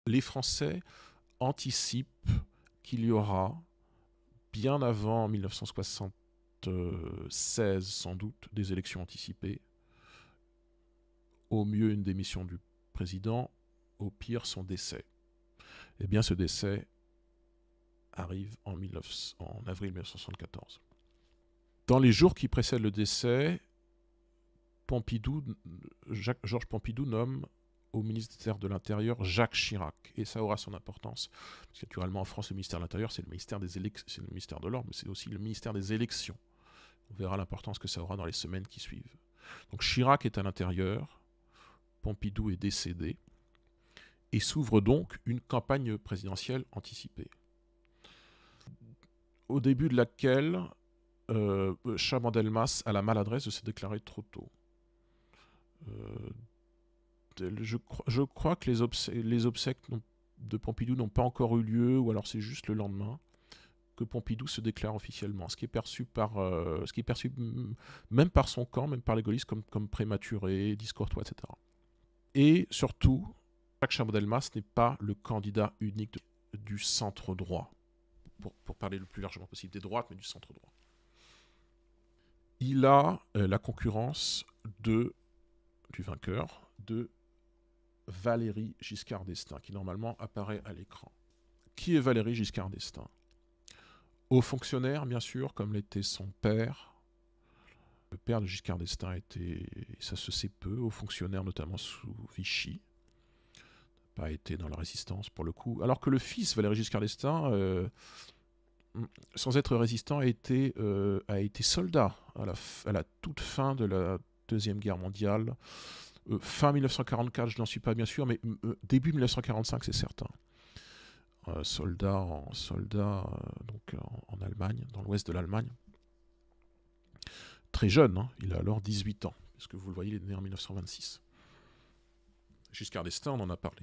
Les Français anticipent qu'il y aura, bien avant 1976 sans doute, des élections anticipées. Au mieux une démission du président, au pire son décès. Eh bien ce décès arrive en avril 1974. Dans les jours qui précèdent le décès, Georges Pompidou nomme au ministère de l'Intérieur Jacques Chirac. Et ça aura son importance. Parce que naturellement, en France, le ministère de l'Intérieur, c'est le ministère c'est le ministère de l'Ordre, mais c'est aussi le ministère des élections. On verra l'importance que ça aura dans les semaines qui suivent. Donc Chirac est à l'intérieur, Pompidou est décédé, et s'ouvre donc une campagne présidentielle anticipée. Au début de laquelle Chaban-Delmas a la maladresse de se déclarer trop tôt. Je crois que les obsèques de Pompidou n'ont pas encore eu lieu, ou alors c'est juste le lendemain que Pompidou se déclare officiellement, ce qui est perçu même par son camp, même par les gaullistes, comme prématuré, discourtois, etc. Et surtout, Jacques Chaban-Delmas n'est pas le candidat unique du centre droit, pour parler le plus largement possible des droites, mais du centre droit. Il a la concurrence du vainqueur, de Valéry Giscard d'Estaing, qui normalement apparaît à l'écran. Qui est Valéry Giscard d'Estaing? Haut fonctionnaire, bien sûr, comme l'était son père. Le père de Giscard d'Estaing était, ça se sait peu, haut fonctionnaire notamment sous Vichy. Pas été dans la résistance pour le coup. Alors que le fils, Valéry Giscard d'Estaing, sans être résistant, a été soldat à la toute fin de la Deuxième Guerre mondiale. Fin 1944, je n'en suis pas bien sûr, mais début 1945, c'est certain. Soldat en Allemagne, dans l'ouest de l'Allemagne. Très jeune, hein, il a alors 18 ans, puisque vous le voyez, il est né en 1926. Giscard d'Estaing, on en a parlé.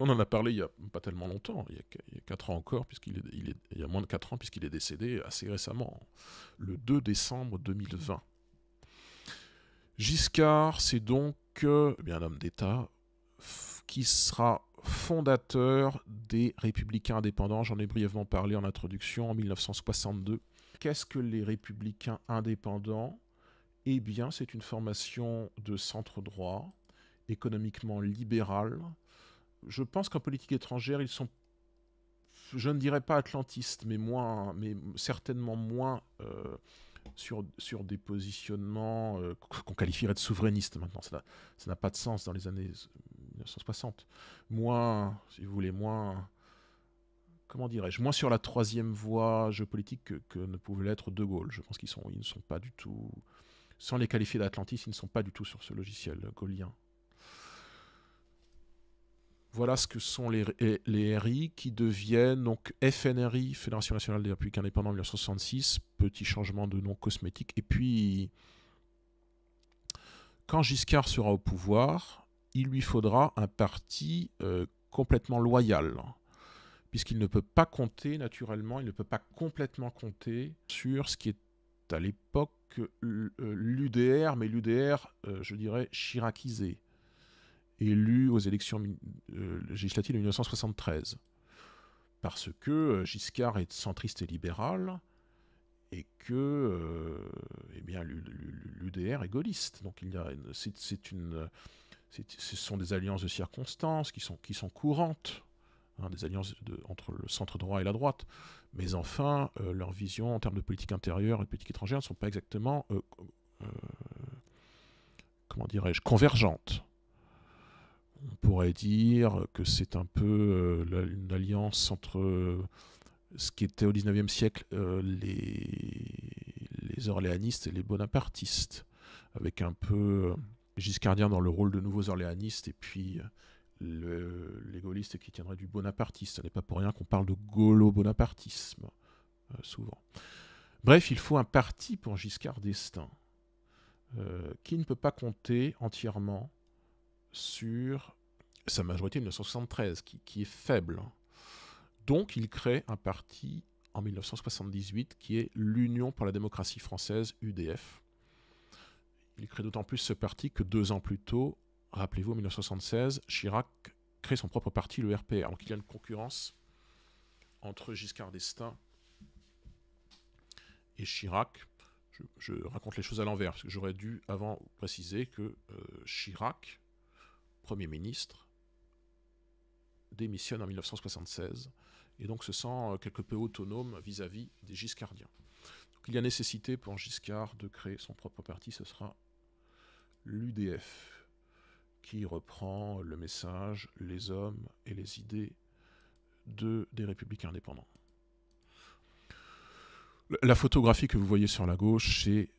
On en a parlé il n'y a pas tellement longtemps, il y a 4 ans encore, il y a moins de 4 ans, puisqu'il est décédé assez récemment, le 2 décembre 2020. Giscard, c'est donc un homme d'État qui sera fondateur des Républicains indépendants. J'en ai brièvement parlé en introduction en 1962. Qu'est-ce que les Républicains indépendants? Eh bien, c'est une formation de centre droit, économiquement libérale. Je pense qu'en politique étrangère, ils sont, je ne dirais pas atlantistes, mais certainement moins sur des positionnements qu'on qualifierait de souverainistes maintenant. Ça n'a pas de sens dans les années 1960. Moins, si vous voulez, comment dirais-je, moins sur la troisième voie géopolitique que ne pouvait l'être De Gaulle. Je pense ils ne sont pas du tout, sans les qualifier d'atlantistes, ils ne sont pas du tout sur ce logiciel gaullien. Voilà ce que sont les RI qui deviennent donc FNRI, Fédération Nationale des Républicains Indépendants en 1966, petit changement de nom cosmétique. Et puis, quand Giscard sera au pouvoir, il lui faudra un parti complètement loyal, puisqu'il ne peut pas compter, naturellement, il ne peut pas complètement compter sur ce qui est à l'époque l'UDR, mais l'UDR, je dirais, chiracisé, élu aux élections législatives de 1973. Parce que Giscard est centriste et libéral, et que l'UDR est gaulliste. Donc ce sont des alliances de circonstances qui sont courantes, hein, des alliances entre le centre droit et la droite. Mais enfin, leur vision en termes de politique intérieure et de politique étrangère ne sont pas exactement, comment dirais-je, convergentes. On pourrait dire que c'est un peu une alliance entre ce qui était au XIXe siècle les orléanistes et les bonapartistes, avec un peu giscardien dans le rôle de nouveaux orléanistes, et puis les gaullistes qui tiendraient du bonapartiste. Ce n'est pas pour rien qu'on parle de gaulo-bonapartisme, souvent. Bref, il faut un parti pour Giscard d'Estaing, qui ne peut pas compter entièrement sur sa majorité de 1973, qui est faible. Donc il crée un parti en 1978 qui est l'Union pour la démocratie française, UDF. Il crée d'autant plus ce parti que 2 ans plus tôt, rappelez-vous, en 1976, Chirac crée son propre parti, le RPR. Donc il y a une concurrence entre Giscard d'Estaing et Chirac. Je raconte les choses à l'envers, parce que j'aurais dû avant préciser que Chirac, Premier ministre, démissionne en 1976, et donc se sent quelque peu autonome vis-à-vis des Giscardiens. Donc il y a nécessité pour Giscard de créer son propre parti, ce sera l'UDF, qui reprend le message, les hommes et les idées des républicains indépendants. La photographie que vous voyez sur la gauche, c'est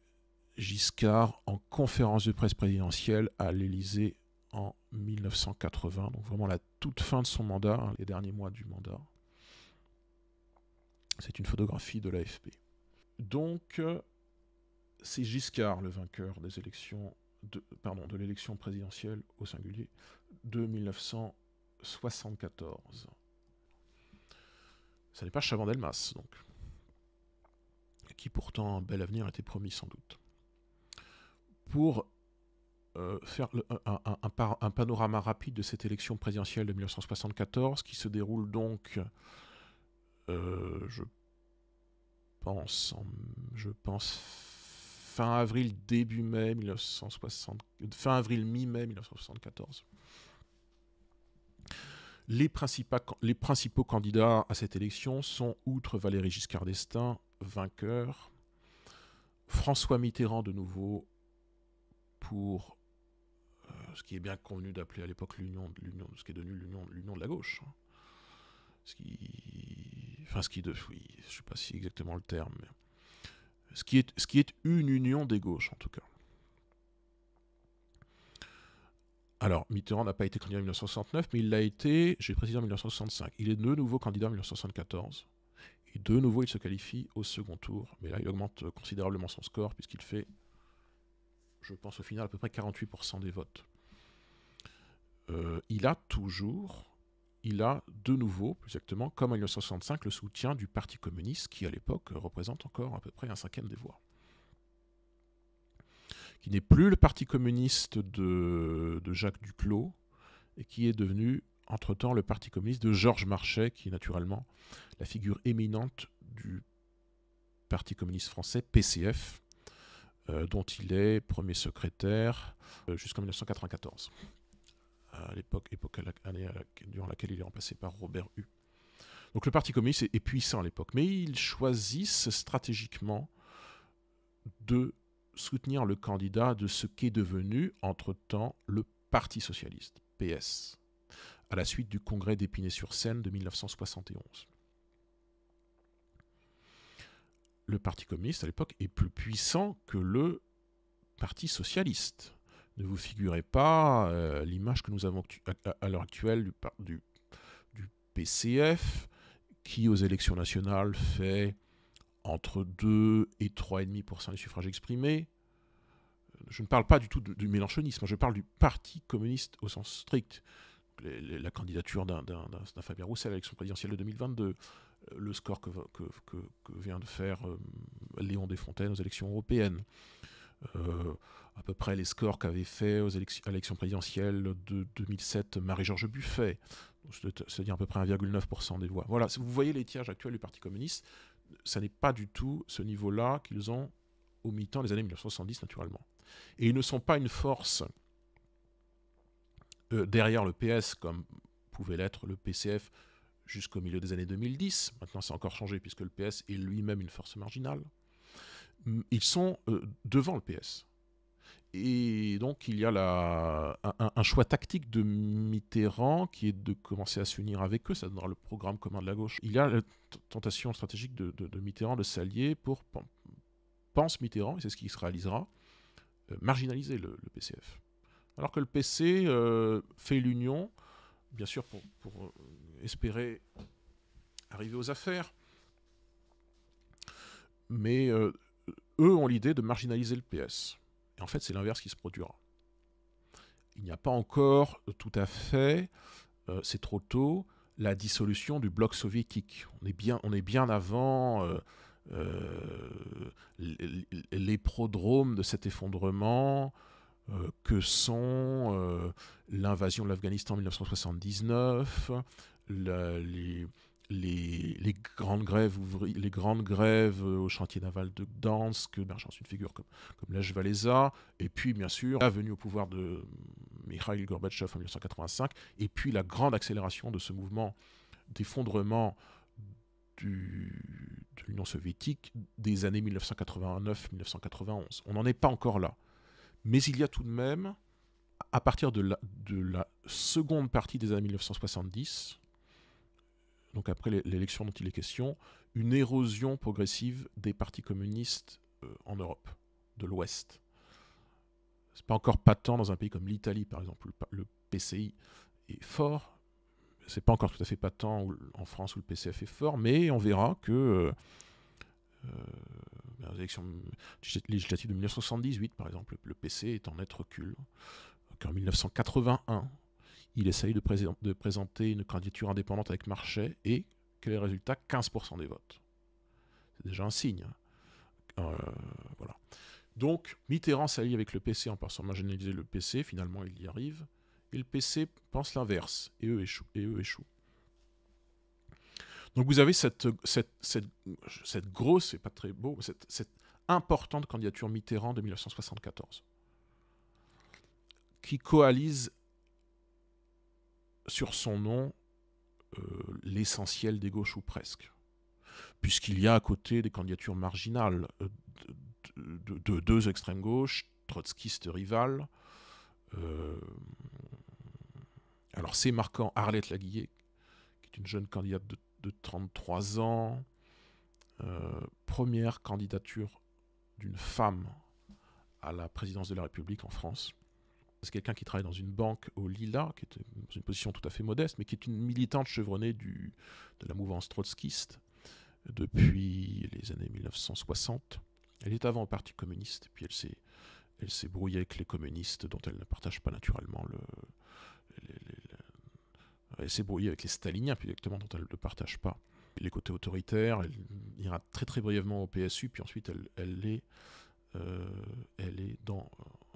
Giscard en conférence de presse présidentielle à l'Élysée en 1980, donc vraiment la toute fin de son mandat, les derniers mois du mandat. C'est une photographie de l'AFP. Donc, c'est Giscard le vainqueur des élections, de l'élection présidentielle au singulier de 1974. Ce n'est pas Chaban-Delmas, donc, qui pourtant un bel avenir était promis sans doute. Pour faire un panorama rapide de cette élection présidentielle de 1974, qui se déroule donc, je pense, fin avril, début mai 1960, fin avril, mi-mai 1974. Les principaux candidats à cette élection sont, outre Valéry Giscard d'Estaing, vainqueur, François Mitterrand de nouveau pour ce qui est bien convenu d'appeler à l'époque l'union, ce qui est devenu l'union de la gauche. Oui, je ne sais pas si exactement le terme, mais ce qui est une union des gauches en tout cas. Alors, Mitterrand n'a pas été candidat en 1969, mais il l'a été, j'ai précisé en 1965. Il est de nouveau candidat en 1974. Et de nouveau, il se qualifie au second tour. Mais là, il augmente considérablement son score, puisqu'il fait, je pense au final, à peu près 48% des votes. Il a de nouveau, plus exactement, comme en 1965, le soutien du Parti communiste, qui à l'époque représente encore à peu près un cinquième des voix. Qui n'est plus le Parti communiste de Jacques Duclos, et qui est devenu, entre-temps, le Parti communiste de Georges Marchais, qui est naturellement la figure éminente du Parti communiste français, PCF, dont il est premier secrétaire jusqu'en 1994. À l'époque, année durant laquelle il est remplacé par Robert Hue. Donc le Parti communiste est puissant à l'époque, mais ils choisissent stratégiquement de soutenir le candidat de ce qu'est devenu, entre-temps, le Parti socialiste, PS, à la suite du congrès d'Épinay-sur-Seine de 1971. Le Parti communiste, à l'époque, est plus puissant que le Parti socialiste. Ne vous figurez pas l'image que nous avons à l'heure actuelle du PCF, qui aux élections nationales fait entre 2 et 3,5% des suffrages exprimés. Je ne parle pas du tout du mélenchonisme, je parle du Parti communiste au sens strict. La candidature d'un Fabien Roussel à l'élection présidentielle de 2022, le score que vient de faire Léon Desfontaines aux élections européennes, à peu près les scores qu'avait fait à l'élection présidentielle de 2007 Marie-Georges Buffet, c'est-à-dire à peu près 1,9% des voix. Voilà, si vous voyez les tirages actuels du Parti communiste, ça n'est pas du tout ce niveau-là qu'ils ont au mi-temps des années 1970 naturellement. Et ils ne sont pas une force derrière le PS comme pouvait l'être le PCF jusqu'au milieu des années 2010. Maintenant, c'est encore changé puisque le PS est lui-même une force marginale. Ils sont devant le PS. Et donc, il y a un choix tactique de Mitterrand qui est de commencer à s'unir avec eux. Ça donnera le programme commun de la gauche. Il y a la tentation stratégique de Mitterrand de s'allier pour, pense Mitterrand, et c'est ce qui se réalisera, marginaliser le PCF. Alors que le PC fait l'union, bien sûr, pour espérer arriver aux affaires. Mais eux ont l'idée de marginaliser le PS. Et en fait, c'est l'inverse qui se produira. Il n'y a pas encore tout à fait, c'est trop tôt, la dissolution du bloc soviétique. On est bien avant les prodromes de cet effondrement, que sont l'invasion de l'Afghanistan en 1979, les grandes grèves les grandes grèves au chantier naval de Gdansk, l'émergence d'une figure comme Lech Walesa, et puis bien sûr la venue au pouvoir de Mikhail Gorbatchev en 1985, et puis la grande accélération de ce mouvement d'effondrement de l'Union soviétique des années 1989-1991. On n'en est pas encore là. Mais il y a tout de même, à partir de la seconde partie des années 1970, donc après l'élection dont il est question, une érosion progressive des partis communistes en Europe, de l'Ouest. C'est pas encore patent dans un pays comme l'Italie, par exemple, le PCI est fort. C'est pas encore tout à fait patent en France où le PCF est fort, mais on verra que les élections législatives de 1978, par exemple, le PC est en net recul. En 1981, il essaye de présenter une candidature indépendante avec Marchais, et quel est le résultat? 15% des votes. C'est déjà un signe. Voilà. Donc, Mitterrand s'allie avec le PC en pensant marginaliser le PC, finalement il y arrive, et le PC pense l'inverse, et eux échouent. Donc vous avez cette grosse, c'est pas très beau, cette importante candidature Mitterrand de 1974, qui coalise sur son nom l'essentiel des gauches, ou presque, puisqu'il y a à côté des candidatures marginales de deux extrêmes gauches, trotskistes rivales. Alors c'est marquant, Arlette Laguillet, qui est une jeune candidate de 33 ans, première candidature d'une femme à la présidence de la République en France. C'est quelqu'un qui travaille dans une banque au Lila, qui est dans une position tout à fait modeste, mais qui est une militante chevronnée de la mouvance trotskiste depuis les années 1960. Elle est avant au Parti communiste, puis elle s'est brouillée avec les communistes, dont elle ne partage pas naturellement elle s'est brouillée avec les staliniens, plus exactement, dont elle ne le partage pas les côtés autoritaires. Elle ira très très brièvement au PSU, puis ensuite elle est dans,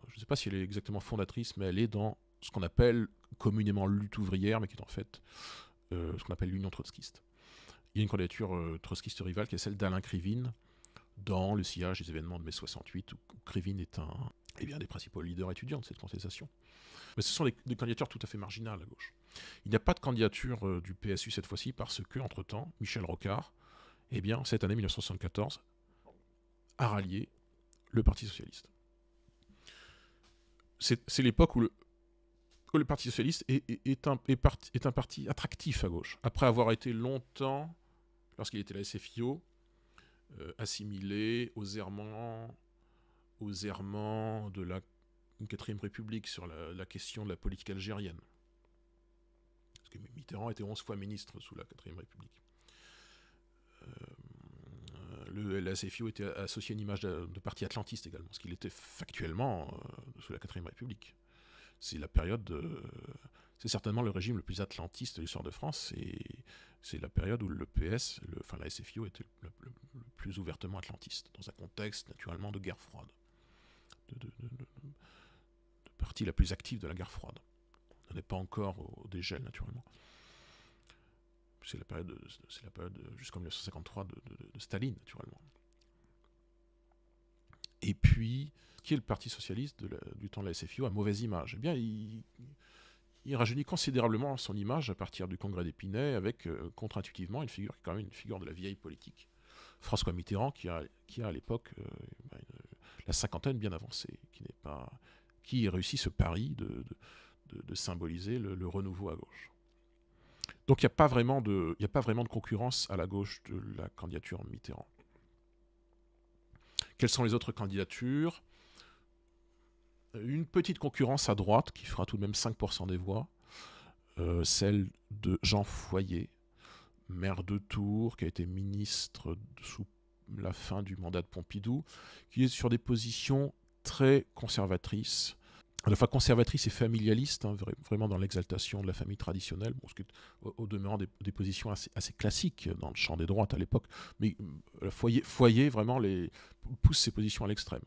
je ne sais pas si elle est exactement fondatrice, mais elle est dans ce qu'on appelle communément lutte ouvrière, mais qui est en fait ce qu'on appelle l'Union trotskiste. Il y a une candidature trotskiste rivale qui est celle d'Alain Krivine, dans le sillage des événements de mai 68, où Krivine est un des principaux leaders étudiants de cette contestation. Mais ce sont des candidatures tout à fait marginales à gauche. Il n'y a pas de candidature du PSU cette fois-ci, parce que, entre-temps, Michel Rocard, cette année 1974, a rallié le Parti socialiste. C'est l'époque où le Parti socialiste est un parti attractif à gauche. Après avoir été longtemps, lorsqu'il était la SFIO, assimilé aux errements de la 4ème République sur la question de la politique algérienne. Parce que Mitterrand était 11 fois ministre sous la 4ème République. La SFIO était associé à une image de parti atlantiste également, ce qu'il était factuellement sous la 4ème République. C'est la période c'est certainement le régime le plus atlantiste de l'histoire de France, et c'est la période où le PS, la SFIO était le plus ouvertement atlantiste, dans un contexte naturellement de guerre froide, de partie la plus active de la guerre froide. On n'est pas encore au dégel naturellement. C'est la période jusqu'en 1953 de Staline naturellement. Et puis, qui est le Parti socialiste du temps de la SFIO, a mauvaise image. Eh bien, il rajeunit considérablement son image à partir du congrès d'Épinay, avec contre-intuitivement une figure qui est quand même une figure de la vieille politique. François Mitterrand, qui a à l'époque la cinquantaine bien avancée, qui réussit ce pari de symboliser le renouveau à gauche. Donc il n'y a pas vraiment de concurrence à la gauche de la candidature Mitterrand. Quelles sont les autres candidatures? Une petite concurrence à droite qui fera tout de même 5% des voix, celle de Jean Foyer, maire de Tours, qui a été ministre sous la fin du mandat de Pompidou, qui est sur des positions très conservatrices, à la fois conservatrice et familialiste, vraiment dans l'exaltation de la famille traditionnelle, ce qui est au demeurant des positions assez classiques dans le champ des droites à l'époque, mais Foyer vraiment pousse ses positions à l'extrême.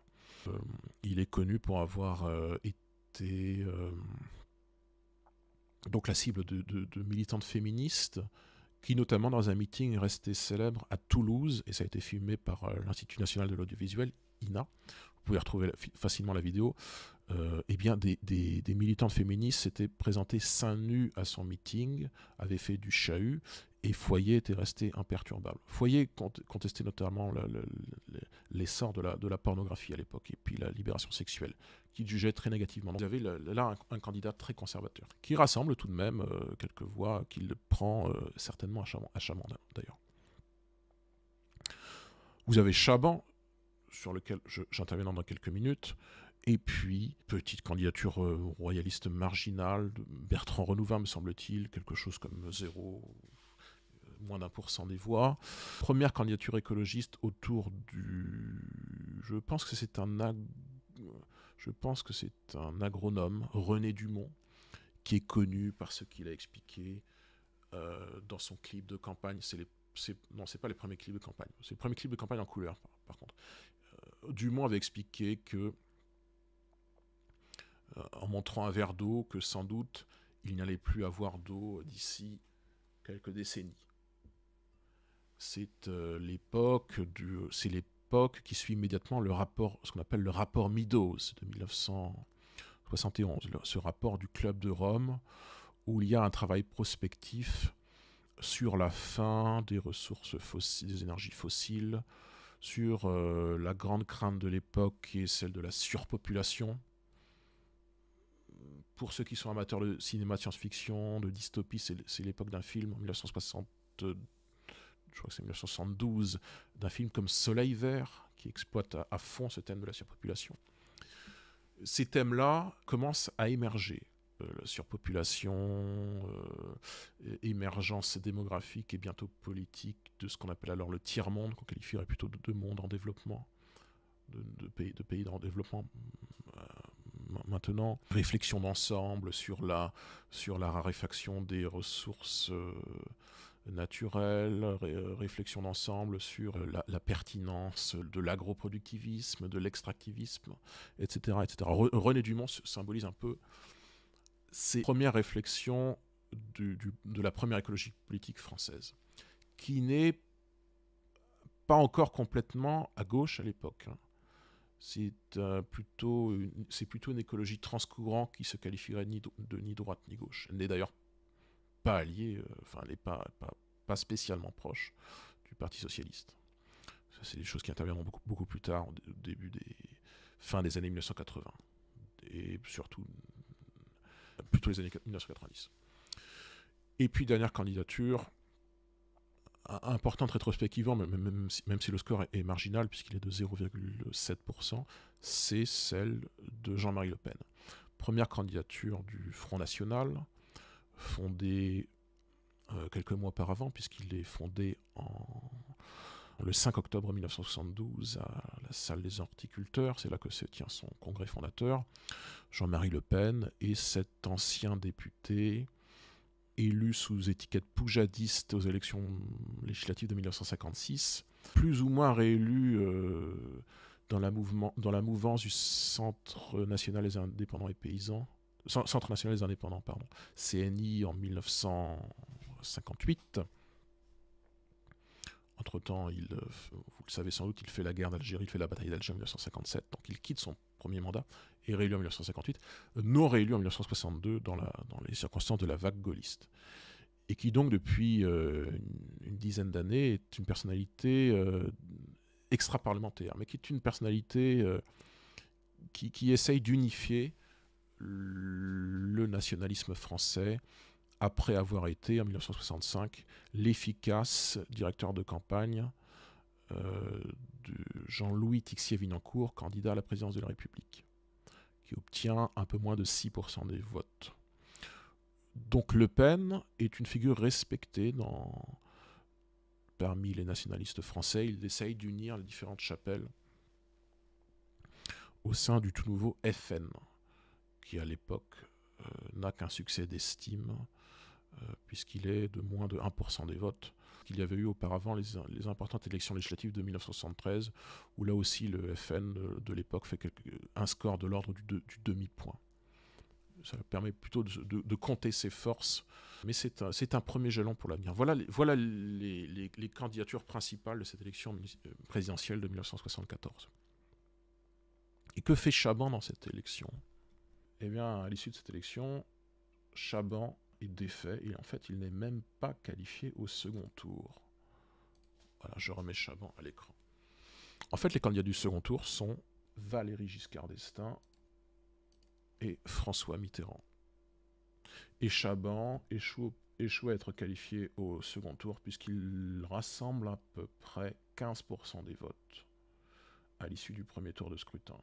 Il est connu pour avoir été donc la cible de militantes féministes qui, notamment dans un meeting, est resté célèbre à Toulouse, et ça a été filmé par l'Institut national de l'audiovisuel, INA. Vous pouvez retrouver facilement la vidéo. Eh bien, des militantes féministes s'étaient présentées seins nus à son meeting, avaient fait du chahut, et Foyer était resté imperturbable. Foyer contestait notamment l'essor de la pornographie à l'époque, et puis la libération sexuelle, qu'il jugeait très négativement. Donc, vous avez là un candidat très conservateur, qui rassemble tout de même quelques voix, qu'il prend certainement à Chaban d'ailleurs. Vous avez Chaban, sur lequel j'interviens dans quelques minutes, et puis, petite candidature royaliste marginale, de Bertrand Renouvin, me semble-t-il, quelque chose comme moins d'1% des voix. Première candidature écologiste autour du... Je pense que c'est un agronome, René Dumont, qui est connu par ce qu'il a expliqué dans son clip de campagne. Non, c'est pas les premiers clips de campagne. C'est le premier clip de campagne en couleur, par contre. Dumont avait expliqué que en montrant un verre d'eau, que sans doute il n'y allait plus avoir d'eau d'ici quelques décennies. C'est l'époque qui suit immédiatement ce qu'on appelle le rapport Meadows de 1971, ce rapport du Club de Rome, où il y a un travail prospectif sur la fin des ressources fossiles, des énergies fossiles, sur la grande crainte de l'époque qui est celle de la surpopulation. Pour ceux qui sont amateurs de cinéma de science-fiction, de dystopie, c'est l'époque d'un film en 1960, je crois que c'est 1972, d'un film comme Soleil Vert, qui exploite à fond ce thème de la surpopulation. Ces thèmes-là commencent à émerger. La surpopulation, émergence démographique et bientôt politique de ce qu'on appelle alors le tiers-monde, qu'on qualifierait plutôt de monde en développement, de pays en développement. Maintenant, réflexion d'ensemble sur la raréfaction des ressources naturelles, réflexion d'ensemble sur la pertinence de l'agroproductivisme, de l'extractivisme, etc. etc. René Dumont symbolise un peu ces premières réflexions de la première écologie politique française, qui n'est pas encore complètement à gauche à l'époque. C'est plutôt une écologie transcourant qui se qualifierait ni droite ni gauche. Elle n'est d'ailleurs pas alliée, elle n'est pas spécialement proche du Parti socialiste. Ça, c'est des choses qui interviendront beaucoup plus tard, au début fin des années 1980, et surtout plutôt les années 1990. Et puis, dernière candidature, importante rétrospectivement, même si le score est marginal, puisqu'il est de 0,7%, c'est celle de Jean-Marie Le Pen. Première candidature du Front National, fondé quelques mois auparavant, puisqu'il est fondé le 5 octobre 1972 à la salle des horticulteurs, c'est là que se tient son congrès fondateur. Jean-Marie Le Pen est cet ancien député élu sous étiquette poujadiste aux élections législatives de 1956, plus ou moins réélu dans la mouvance du Centre national des indépendants et paysans, Centre national des indépendants, pardon, CNI en 1958. Entre-temps, vous le savez sans doute, il fait la guerre d'Algérie, il fait la bataille d'Alger en 1957, donc il quitte son premier mandat, est réélu en 1958, non réélu en 1962 dans les circonstances de la vague gaulliste. Et qui donc, depuis une dizaine d'années, est une personnalité extra-parlementaire, mais qui est une personnalité qui essaye d'unifier le nationalisme français après avoir été, en 1965, l'efficace directeur de campagne de Jean-Louis Tixier-Vinancourt, candidat à la présidence de la République, qui obtient un peu moins de 6% des votes. Donc Le Pen est une figure respectée parmi les nationalistes français. Il essaye d'unir les différentes chapelles au sein du tout nouveau FN, qui à l'époque n'a qu'un succès d'estime, puisqu'il est de moins de 1% des votes. qu'il y avait eu auparavant les importantes élections législatives de 1973, où là aussi le FN de l'époque fait un score de l'ordre du demi-point. Ça permet plutôt de compter ses forces, mais c'est un premier jalon pour l'avenir. Voilà les candidatures principales de cette élection présidentielle de 1974. Et que fait Chaban dans cette élection? Eh bien, à l'issue de cette élection, Chaban est défait et en fait, il n'est même pas qualifié au second tour. Voilà, je remets Chaban à l'écran. En fait, les candidats du second tour sont Valéry Giscard d'Estaing et François Mitterrand. Et Chaban échoue à être qualifié au second tour puisqu'il rassemble à peu près 15% des votes à l'issue du premier tour de scrutin.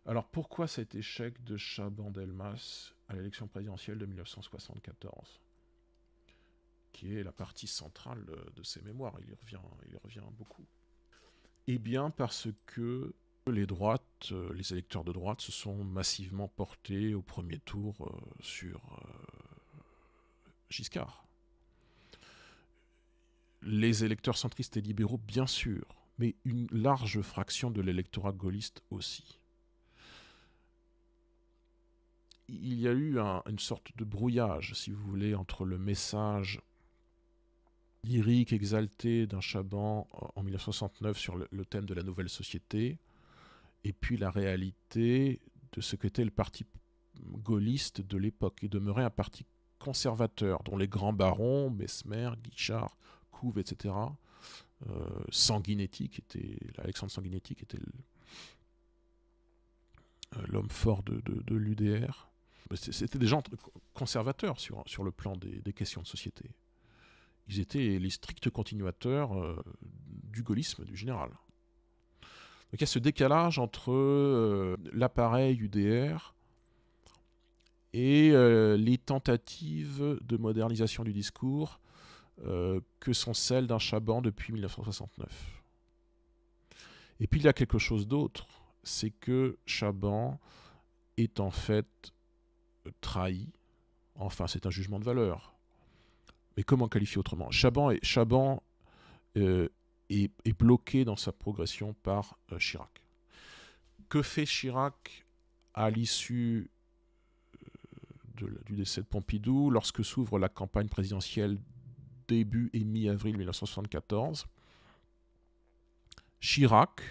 Alors pourquoi cet échec de Chaban-Delmas à l'élection présidentielle de 1974, qui est la partie centrale de ses mémoires, il y revient beaucoup. Eh bien parce que les électeurs de droite se sont massivement portés au premier tour sur Giscard. Les électeurs centristes et libéraux, bien sûr, mais une large fraction de l'électorat gaulliste aussi. Il y a eu une sorte de brouillage, si vous voulez, entre le message lyrique, exalté d'un Chaban en 1969 sur le thème de la nouvelle société, et puis la réalité de ce qu'était le parti gaulliste de l'époque. Il demeurait un parti conservateur, dont les grands barons, Mesmer, Guichard, Couve, etc., Sanguinetti, Alexandre Sanguinetti, qui était l'homme fort de l'UDR. C'était des gens conservateurs sur le plan des questions de société. Ils étaient les stricts continuateurs du gaullisme du général. Donc il y a ce décalage entre l'appareil UDR et les tentatives de modernisation du discours que sont celles d'un Chaban depuis 1969. Et puis il y a quelque chose d'autre, c'est que Chaban est en fait trahi. Enfin, c'est un jugement de valeur. Mais comment qualifier autrement? Chaban est bloqué dans sa progression par Chirac. Que fait Chirac à l'issue du décès de Pompidou, lorsque s'ouvre la campagne présidentielle début et mi-avril 1974? Chirac,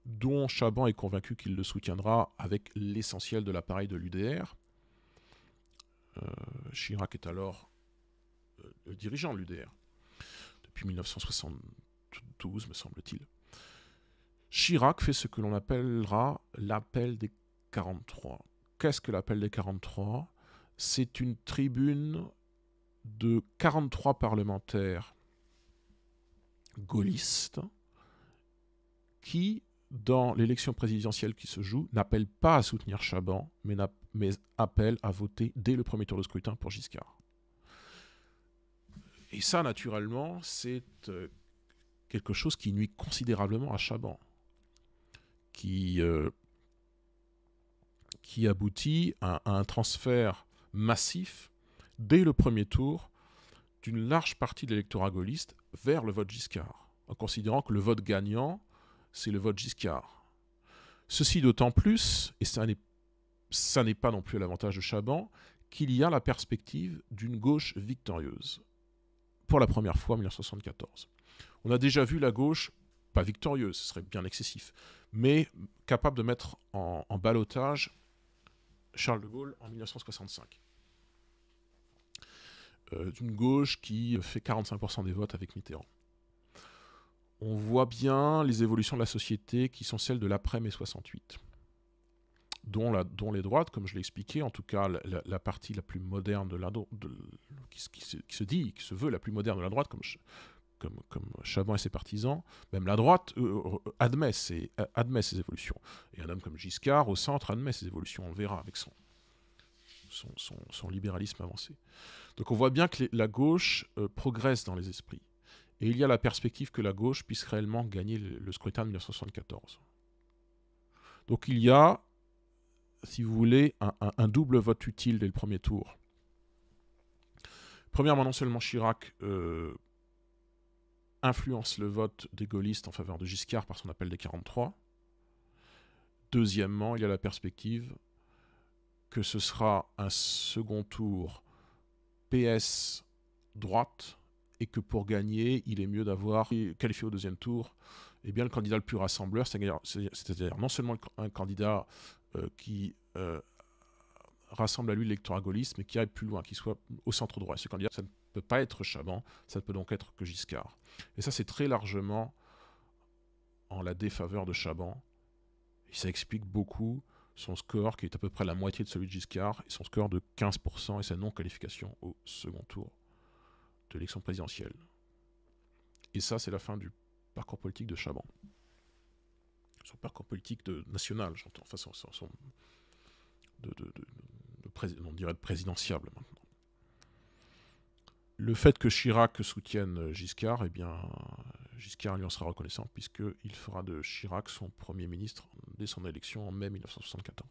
dont Chaban est convaincu qu'il le soutiendra avec l'essentiel de l'appareil de l'UDR. Chirac est alors le dirigeant de l'UDR, depuis 1972, me semble-t-il. Chirac fait ce que l'on appellera l'appel des 43. Qu'est-ce que l'appel des 43? C'est une tribune de 43 parlementaires gaullistes qui, dans l'élection présidentielle qui se joue, n'appellent pas à soutenir Chaban, mais appellent à voter dès le premier tour de scrutin pour Giscard. Et ça, naturellement, c'est quelque chose qui nuit considérablement à Chaban, qui aboutit à un transfert massif, dès le premier tour, d'une large partie de l'électorat gaulliste vers le vote Giscard, en considérant que le vote gagnant, c'est le vote Giscard. Ceci d'autant plus, et ça n'est pas non plus à l'avantage de Chaban, qu'il y a la perspective d'une gauche victorieuse, pour la première fois en 1974. On a déjà vu la gauche, pas victorieuse, ce serait bien excessif, mais capable de mettre en ballottage Charles de Gaulle en 1965. D'une gauche qui fait 45% des votes avec Mitterrand. On voit bien les évolutions de la société qui sont celles de l'après-mai 68, dont les droites, comme je l'ai expliqué, en tout cas la partie la plus moderne qui se veut la plus moderne de la droite, comme Chaban et ses partisans, même la droite admet ces évolutions. Et un homme comme Giscard, au centre, admet ces évolutions, on le verra avec son libéralisme avancé. Donc on voit bien que la gauche progresse dans les esprits. Et il y a la perspective que la gauche puisse réellement gagner le scrutin de 1974. Donc il y a, si vous voulez, un double vote utile dès le premier tour. Premièrement, non seulement Chirac influence le vote des gaullistes en faveur de Giscard par son appel des 43. Deuxièmement, il y a la perspective que ce sera un second tour PS droite et que pour gagner, il est mieux d'avoir qualifié au deuxième tour le candidat le plus rassembleur, c'est-à-dire non seulement un candidat qui rassemble à lui l'électorat gaulliste, mais qui aille plus loin, qui soit au centre droit. Ce candidat, ça ne peut pas être Chaban, ça ne peut donc être que Giscard. Et ça, c'est très largement en la défaveur de Chaban. Et ça explique beaucoup son score, qui est à peu près la moitié de celui de Giscard, et son score de 15% et sa non-qualification au second tour de l'élection présidentielle. Et ça, c'est la fin du parcours politique de Chaban. Son parcours politique national, j'entends, enfin on dirait de présidentiable maintenant. Le fait que Chirac soutienne Giscard, eh bien, Giscard lui en sera reconnaissant puisqu'il fera de Chirac son premier ministre dès son élection en mai 1974.